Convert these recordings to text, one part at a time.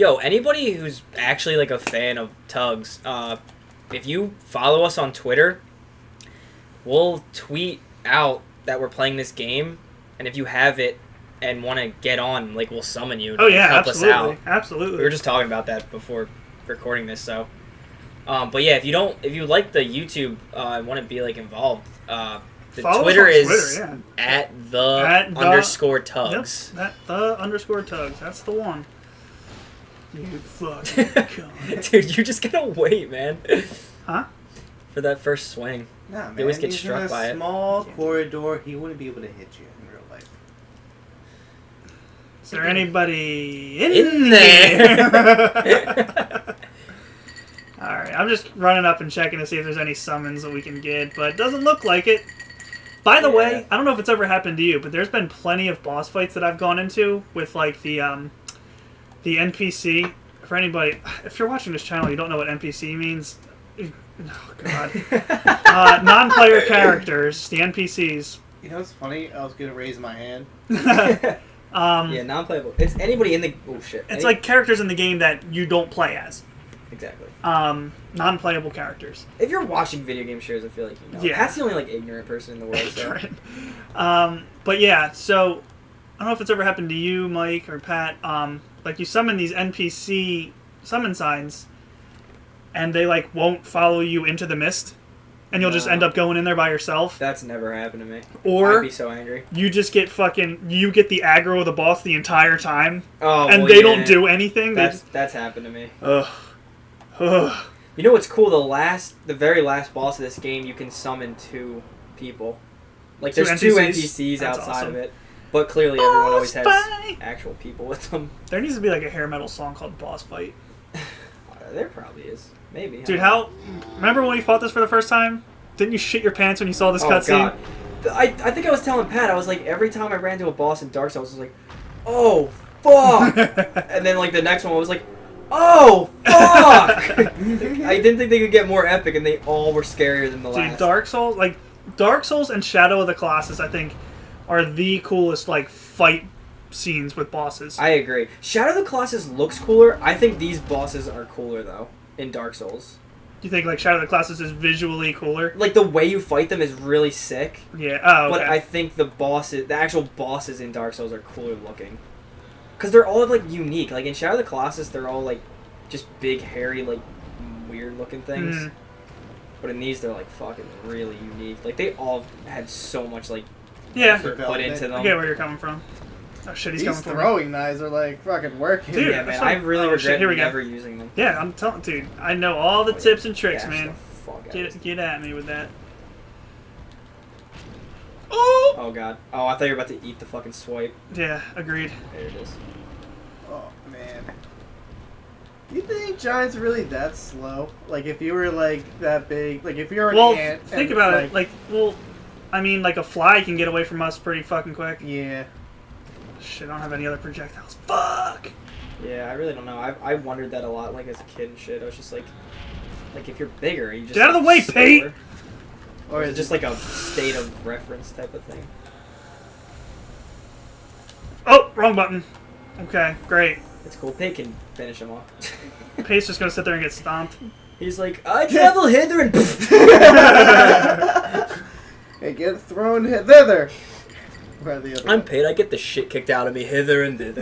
Yo, anybody who's actually like a fan of TUGS, if you follow us on Twitter, we'll tweet out that we're playing this game, and if you have it and want to get on, like, we'll summon you to help us out. Absolutely. We were just talking about that before recording this, so. But yeah, if you like the YouTube and want to be like involved, the Twitter is at the underscore tugs. Yep, the underscore tugs. That's the one. You fucking cunt. Dude, you just gotta wait, man. Huh? For that first swing. Nah, man. You always get struck by it. In a small corridor, he wouldn't be able to hit you in real life. Is there anybody in there? Alright, I'm just running up and checking to see if there's any summons that we can get, but it doesn't look like it. By the way, I don't know if it's ever happened to you, but there's been plenty of boss fights that I've gone into with, like, the NPC. For anybody, if you're watching this channel, you don't know what NPC means. Oh, God. Non-player characters, the NPCs. You know what's funny? I was going to raise my hand. Yeah, non-playable. It's anybody in the... Oh, shit. It's like characters in the game that you don't play as. Exactly. Non-playable characters. If you're watching video game shows, I feel like you know. Yeah. Pat's the only, like, ignorant person in the world, so... But yeah, so... I don't know if it's ever happened to you, Mike, or Pat. Like, you summon these NPC summon signs, and they, like, won't follow you into the mist, and you'll just end up going in there by yourself. That's never happened to me. Or I'd be so angry. You just get you get the aggro of the boss the entire time, and they don't do anything. That's happened to me. Ugh. You know what's cool? The very last boss of this game, you can summon 2 people. Like, there's 2 NPCs outside of it. But clearly everyone always has actual people with them. There needs to be like a hair metal song called Boss Fight. There probably is. Maybe. Dude, remember when we fought this for the first time? Didn't you shit your pants when you saw this cutscene? I think I was telling Pat, I was like, every time I ran into a boss in Dark Souls, I was like, oh, fuck! And then, like, the next one, I was like, oh, fuck! I didn't think they could get more epic, and they all were scarier than the last. Dude, Dark Souls and Shadow of the Colossus, I think, are the coolest, like, fight scenes with bosses. I agree. Shadow of the Colossus looks cooler. I think these bosses are cooler, though, in Dark Souls. Do you think, like, Shadow of the Colossus is visually cooler? Like, the way you fight them is really sick. Yeah, oh, okay. But I think the actual bosses in Dark Souls are cooler looking. Because they're all, like, unique. Like, in Shadow of the Colossus, they're all, like, just big, hairy, like, weird-looking things. Mm. But in these, they're, like, fucking really unique. Like, they all had so much, like... put into them. I get where you're coming from. Oh shit, he's coming from. These throwing knives are like fucking working. Dude, yeah, man, I really regret never using them. Yeah, I'm telling, dude, I know all the tips and tricks, man. Get at me with that. Oh! Oh god. Oh, I thought you were about to eat the fucking swipe. Yeah, agreed. There it is. Oh man. You think giants are really that slow? Like if you were like that big, like if you're an ant. Think about it. Like, I mean, like, a fly can get away from us pretty fucking quick. Yeah. Shit, I don't have any other projectiles. Fuck! Yeah, I really don't know. I wondered that a lot, like, as a kid and shit. I was just like if you're bigger, you just... Get out of the way, Pate! Or is it just like a state of reference type of thing? Oh, wrong button. Okay, great. It's cool. Pate can finish him off. Pate's just gonna sit there and get stomped. He's like, I travel hither and... Hey, get thrown thither. I'm Pate. I get the shit kicked out of me hither and thither.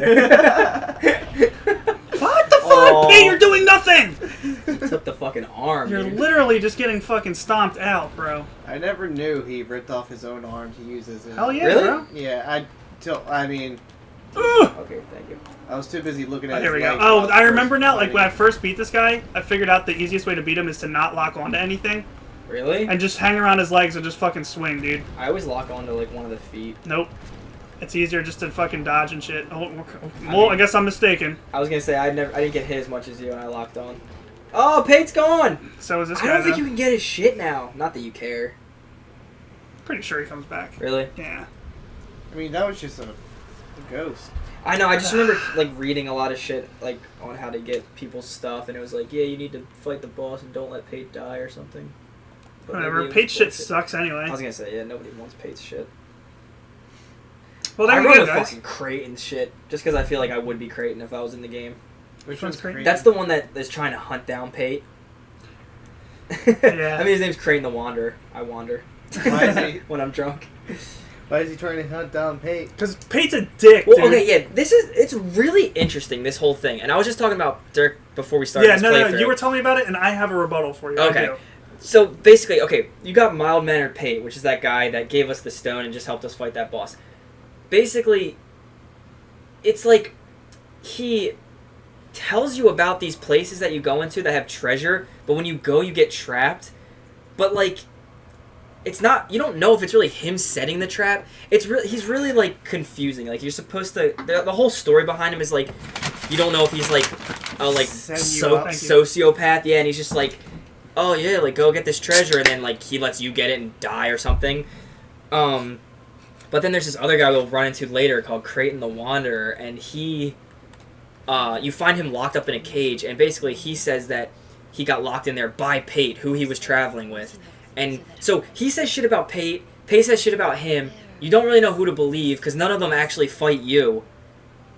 What the fuck, Pate? You're doing nothing! He took the fucking arm, You're dude. literally just getting fucking stomped out, bro. I never knew he ripped off his own arm to use as a... Hell yeah, really? bro. Yeah, I mean... Okay, thank you. I was too busy looking at Here we go. Oh, I remember now, like, when I first beat this guy, I figured out the easiest way to beat him is to not lock onto anything. Really? And just hang around his legs and just fucking swing, dude. I always lock onto, like, one of the feet. Nope. It's easier just to fucking dodge and shit. I guess I'm mistaken. I was gonna say, I didn't get hit as much as you and I locked on. Oh, Pate's gone! So is this guy, I don't think you can get his shit now. Not that you care. Pretty sure he comes back. Really? Yeah. I mean, that was just a ghost. I know, I just remember, like, reading a lot of shit, like, on how to get people's stuff, and it was like, yeah, you need to fight the boss and don't let Pate die or something. But whatever, Pate's shit sucks anyway. I was gonna say, yeah, nobody wants Pate's shit. Well, there I you run go, with guys. fucking Creighton shit, just because I feel like I would be Creighton if I was in the game. Which one's Creighton? That's the one that is trying to hunt down Pate. Yeah. I mean, his name's Crane the Wander. I wander. Why is he? When I'm drunk. Why is he trying to hunt down Pate? Because Pate's a dick, Well, dude. okay, yeah, it's really interesting, this whole thing. And I was just talking about Dirk before we started Yeah, this no, playthrough. you were telling me about it, and I have a rebuttal for you. Okay. I do. So, basically, okay, you got mild-mannered Pate, which is that guy that gave us the stone and just helped us fight that boss. Basically, it's like he tells you about these places that you go into that have treasure, but when you go, you get trapped. But, like, it's not, you don't know if it's really him setting the trap. He's really, like, confusing. Like, you're supposed to, the whole story behind him is, like, you don't know if he's, like, a, like, sociopath. Yeah, and he's just, like, oh, yeah, like, go get this treasure, and then, like, he lets you get it and die or something. But then there's this other guy we'll run into later called Creighton the Wanderer, and he, you find him locked up in a cage, and basically he says that he got locked in there by Pate, who he was traveling with. And so he says shit about Pate, Pate says shit about him. You don't really know who to believe, because none of them actually fight you.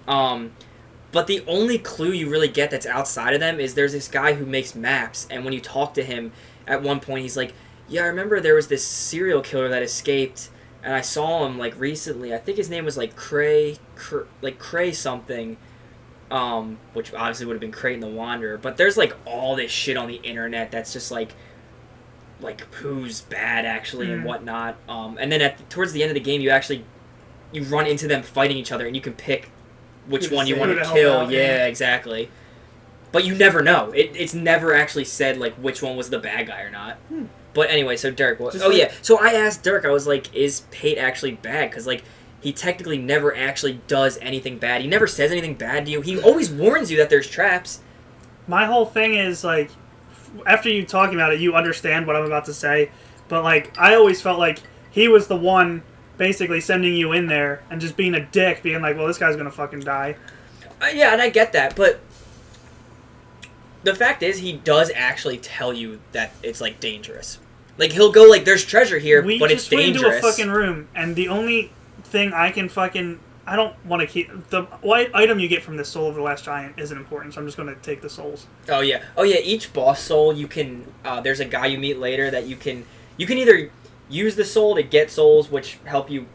But the only clue you really get that's outside of them is there's this guy who makes maps, and when you talk to him, at one point he's like, yeah, I remember there was this serial killer that escaped, and I saw him, like, recently. I think his name was, like, Cray something, which obviously would have been Creighton the Wanderer. But there's, like, all this shit on the internet that's just, like who's bad, actually, and whatnot. And then towards the end of the game, you run into them fighting each other, and you can pick which one you want to kill. Yeah, exactly. But you never know. It's never actually said, like, which one was the bad guy or not. But anyway, so Dirk, so I asked Dirk, I was like, is Pate actually bad? Because, like, he technically never actually does anything bad. He never says anything bad to you. He always warns you that there's traps. My whole thing is, like, after you talking about it, you understand what I'm about to say. But, like, I always felt like he was the one basically sending you in there and just being a dick, being like, well, this guy's going to fucking die. Yeah, and I get that, but the fact is, he does actually tell you that it's, like, dangerous. Like, he'll go, like, there's treasure here, but it's dangerous. We just went into a fucking room, and the only thing I can fucking... I don't want to keep... The item you get from this Soul of the Last Giant isn't important, so I'm just going to take the souls. Oh, yeah. Each boss soul, you can... there's a guy you meet later that you can either use the soul to get souls, which help you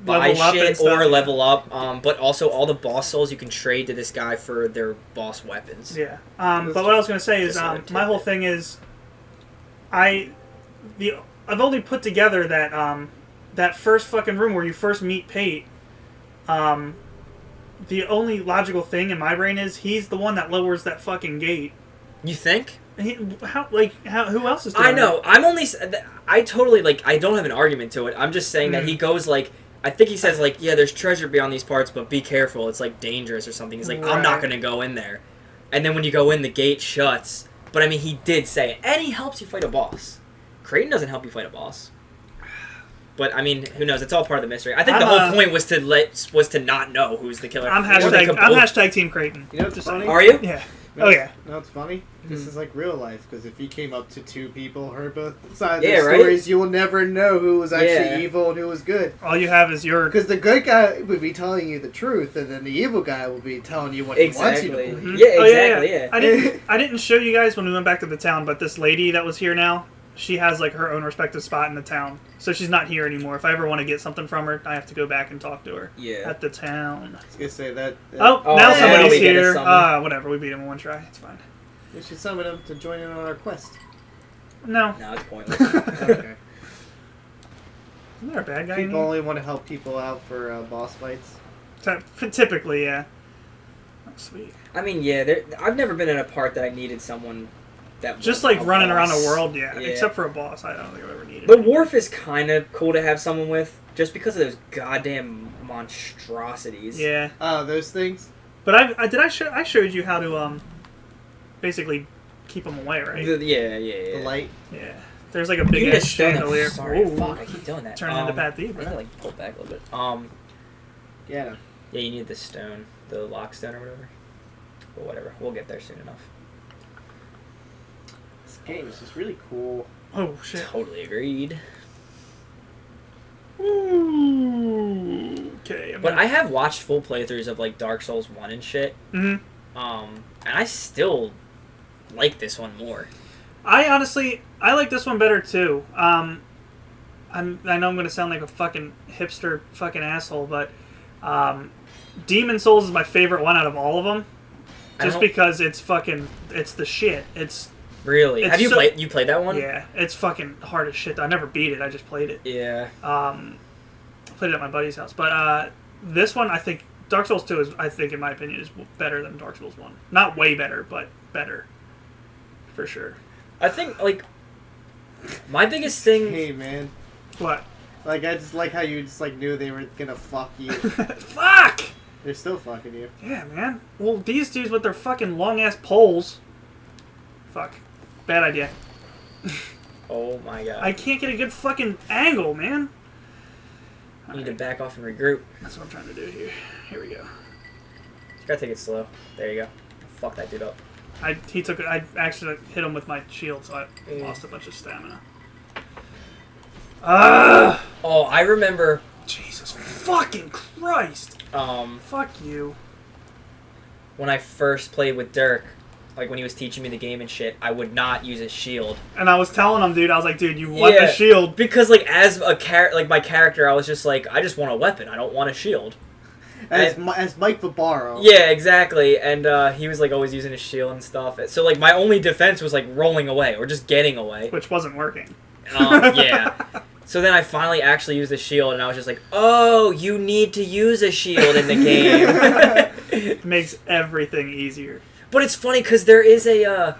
buy shit or level up, but also all the boss souls you can trade to this guy for their boss weapons. Yeah. But what I was going to say is, my whole thing is... I've only put together that first fucking room where you first meet Pate. The only logical thing in my brain is he's the one that lowers that fucking gate. You think? Who else is doing I know. I totally, like, I don't have an argument to it. I'm just saying that he goes, like, I think he says, like, yeah, there's treasure beyond these parts, but be careful. It's, like, dangerous or something. He's like, I'm not going to go in there. And then when you go in, the gate shuts. But, I mean, he did say it. And he helps you fight a boss. Creighton doesn't help you fight a boss. But, I mean, who knows? It's all part of the mystery. I think the whole point was to not know who's the killer. I'm hashtag Team Creighton. You know what's funny? Are you? Yeah. You know what's funny? This is like real life, because if you came up to two people, heard both sides of their stories, you will never know who was actually evil and who was good. All you have is your... Because the good guy would be telling you the truth, and then the evil guy will be telling you what he wants you to believe. Mm-hmm. Yeah, exactly, I didn't show you guys when we went back to the town, but this lady that was here now, she has, like, her own respective spot in the town. So she's not here anymore. If I ever want to get something from her, I have to go back and talk to her. Yeah. At the town. I was going to say that... now somebody's here. Whatever. We beat him in one try. It's fine. We should summon him to join in on our quest. No. No, it's pointless. Okay. Isn't there a bad guy People in here? only want to help people out for boss fights. Typically, yeah. Oh, sweet. I mean, yeah, I've never been in a part that I needed someone that just like running around a world, yeah. Except for a boss, I don't think I've ever needed. The Wharf is kind of cool to have someone with, just because of those goddamn monstrosities. Yeah. Oh, those things. But I showed you how to basically keep them away, right? The light. Yeah. There's like a big ass chandelier. Sorry, fuck, I keep doing that. Turn into Pate, bro. I need to, like, pull back a little bit. Yeah. Yeah, you need the stone, the lock stone or whatever. But whatever, we'll get there soon enough. This game is just really cool. Oh shit! Totally agreed. Ooh, okay. But I have watched full playthroughs of, like, Dark Souls 1 and shit. Mm-hmm. And I still like this one more. I like this one better too. I know I'm gonna sound like a fucking hipster fucking asshole, but Demon Souls is my favorite one out of all of them. Just because it's the shit. It's really. It's Have you played that one? Yeah, it's fucking hard as shit. I never beat it. I just played it. Yeah. I played it at my buddy's house, but this one I think Dark Souls 2 is, I think in my opinion, is better than Dark Souls 1. Not way better, but better for sure. I think like my biggest thing. Hey man. What? Like I just like how you just like knew they were gonna fuck you. Fuck! They're still fucking you. Yeah, man. Well, these dudes with their fucking long ass poles. Fuck. Bad idea. Oh my god. I can't get a good fucking angle, man. You need to back off and regroup. That's what I'm trying to do here. Here we go. You gotta take it slow. There you go. Fuck that dude up. I actually hit him with my shield, so I lost a bunch of stamina. Oh, I remember. Jesus fucking Christ. Fuck you. When I first played with Dirk, like when he was teaching me the game and shit, I would not use his shield. And I was telling him, dude, I was like, dude, you want the shield. Because like as a my character, I was just like, I just want a weapon. I don't want a shield. As Mike Vibaro. Yeah, exactly. And he was like always using his shield and stuff. So like my only defense was like rolling away or just getting away. Which wasn't working. Yeah. So then I finally actually used the shield, and I was just like, oh, you need to use a shield in the game. It makes everything easier. But it's funny because there is a,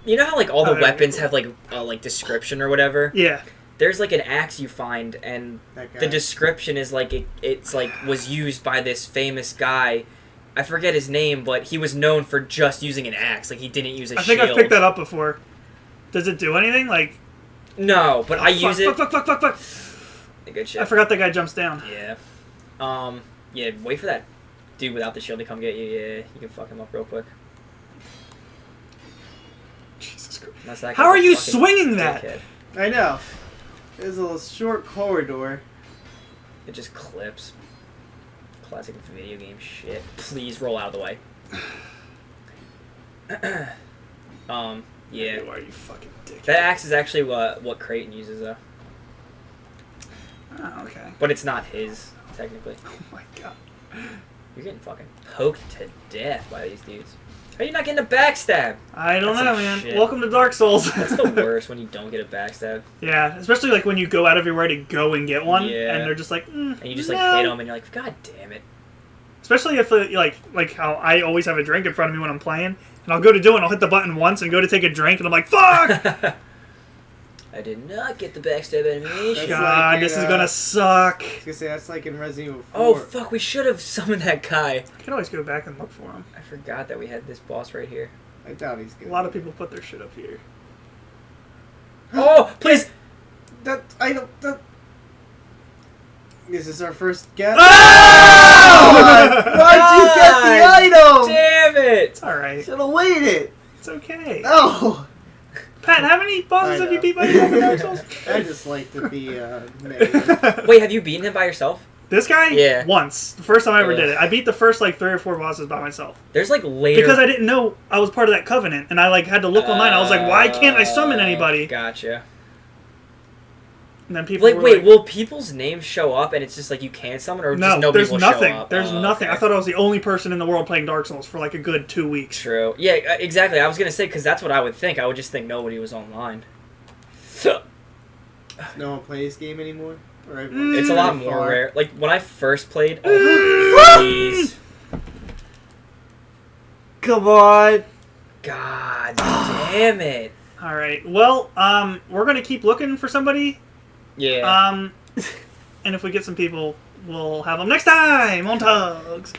you know how like all the weapons have like description or whatever? Yeah. There's like an axe you find, and the description is like it's like was used by this famous guy. I forget his name, but he was known for just using an axe. Like he didn't use a shield. I think I've picked that up before. Does it do anything? Like. No, but I use it. Fuck. Good shit. I forgot that guy jumps down. Yeah. Yeah, wait for that dude without the shield to come get you. Yeah, you can fuck him up real quick. Jesus Christ. That's that How are you swinging that? Dickhead. I know. There's a short corridor. It just clips. Classic video game shit. Please roll out of the way. Yeah. Why are you fucking dick? That axe is actually what Creighton uses, though. Oh, okay. But it's not his, technically. Oh my god. You're getting fucking poked to death by these dudes. How are you not getting a backstab? I don't know, man. Shit. Welcome to Dark Souls. That's the worst when you don't get a backstab. Yeah, especially like when you go out of your way to go and get one, and they're just like, and you just like hit them, and you're like, God damn it. Especially if like how I always have a drink in front of me when I'm playing, and I'll go to do it, and I'll hit the button once and go to take a drink, and I'm like, fuck! I did not get the backstab animation. God, like this is gonna suck. I was gonna say, that's like in Resident Evil 4. Oh, fuck, we should have summoned that guy. I can always go back and look for him. I forgot that we had this boss right here. I doubt he's good. A lot of people put their shit up here. Oh, please! This is our first guess. Oh! Why'd you get the item? Damn it! It's alright. Should have waited. It's okay. No! Pat, how many bosses have you beat by yourself in Dark Souls? I just like to be negative. Wait, have you beaten him by yourself? This guy? Yeah. Once. The first time I ever did it. I beat the first like 3 or 4 bosses by myself. There's like later... Because I didn't know I was part of that covenant, and I like had to look online. I was like, why can't I summon anybody? Gotcha. And then people wait, will people's names show up and it's just like you can't summon, or just nobody will show up? There's nothing. Okay. I thought I was the only person in the world playing Dark Souls for like a good 2 weeks. True. Yeah, exactly. I was gonna say, because that's what I would think. I would just think nobody was online. No one plays this game anymore? It's a lot more rare. Like, when I first played... Oh, please. Come on. God damn it. Alright, well, we're gonna keep looking for somebody. Yeah. And if we get some people, we'll have them next time on TUGS.